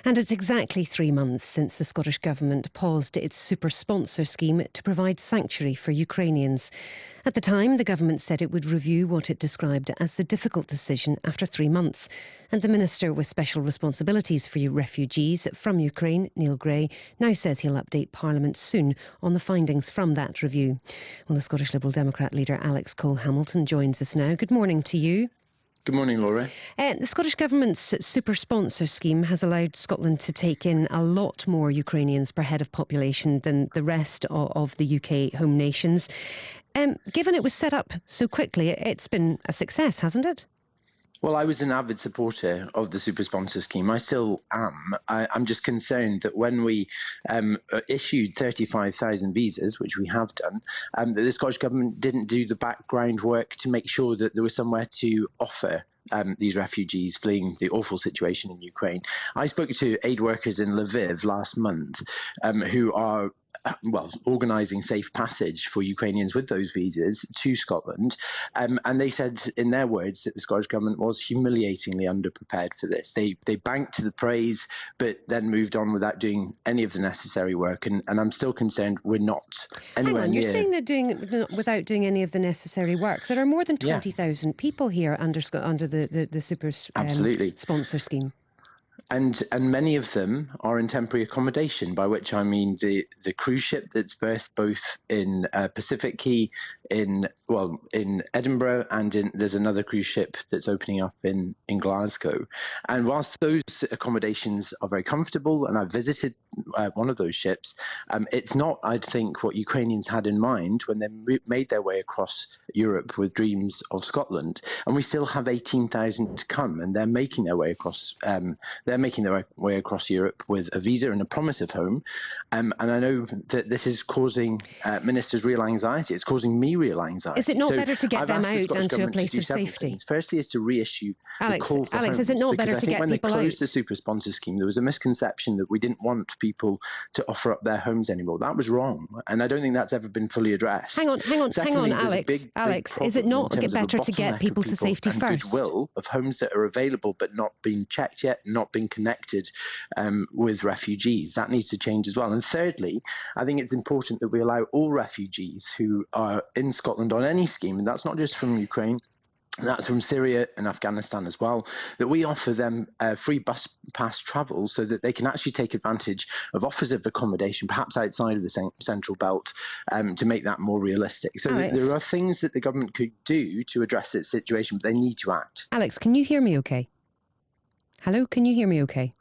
And it's exactly 3 months since the Scottish Government paused its super sponsor scheme to provide sanctuary for Ukrainians. At the time, the government said it would review what it described as the difficult decision after 3 months. And the Minister with special responsibilities for refugees from Ukraine, Neil Gray, now says he'll update Parliament soon on the findings from that review. Well, the Scottish Liberal Democrat leader Alex Cole-Hamilton joins us now. Good morning to you. Good morning, Laura. The Scottish Government's super sponsor scheme has allowed Scotland to take in a lot more Ukrainians per head of population than the rest of the UK home nations. Given it was set up so quickly, it's been a success, hasn't it? Well, I was an avid supporter of the super sponsor scheme. I still am. I'm just concerned that when we issued 35,000 visas, which we have done, that the Scottish Government didn't do the background work to make sure that there was somewhere to offer these refugees fleeing the awful situation in Ukraine. I spoke to aid workers in Lviv last month who are organising safe passage for Ukrainians with those visas to Scotland. And they said, in their words, that the Scottish Government was humiliatingly underprepared for this. They banked the praise, but then moved on without doing any of the necessary work. And I'm still concerned we're not anywhere Hang on, near. you're saying they're doing it without doing any of the necessary work. There are more than 20,000 people here under the super sponsor scheme. And many of them are in temporary accommodation, by which I mean the cruise ship that's berthed both in Pacific Quay, in Edinburgh, and there's another cruise ship that's opening up in Glasgow. And whilst those accommodations are very comfortable, and I've visited one of those ships, it's not, I'd think, what Ukrainians had in mind when they made their way across Europe with dreams of Scotland. And we still have 18,000 to come, and they're making their way across. They're making their way across Europe with a visa and a promise of home. And I know that this is causing ministers real anxiety. It's causing me real anxiety. Is it not better to get them out and to a place of safety? Firstly, is to reissue the call for Alex, homes, is it not better to get people out? When they closed the super sponsor scheme, there was a misconception that we didn't want people to offer up their homes anymore. That was wrong, and I don't think that's ever been fully addressed. Hang on, Alex. Is it not better to get people to safety first? Goodwill of homes that are available but not being checked yet, not being connected with refugees. That needs to change as well. And thirdly, I think it's important that we allow all refugees who are in Scotland on any scheme, and that's not just from Ukraine, that's from Syria and Afghanistan as well, that we offer them free bus pass travel so that they can actually take advantage of offers of accommodation, perhaps outside of the central belt, to make that more realistic. So there are things that the government could do to address this situation, but they need to act. Alex, can you hear me okay? Hello, can you hear me okay?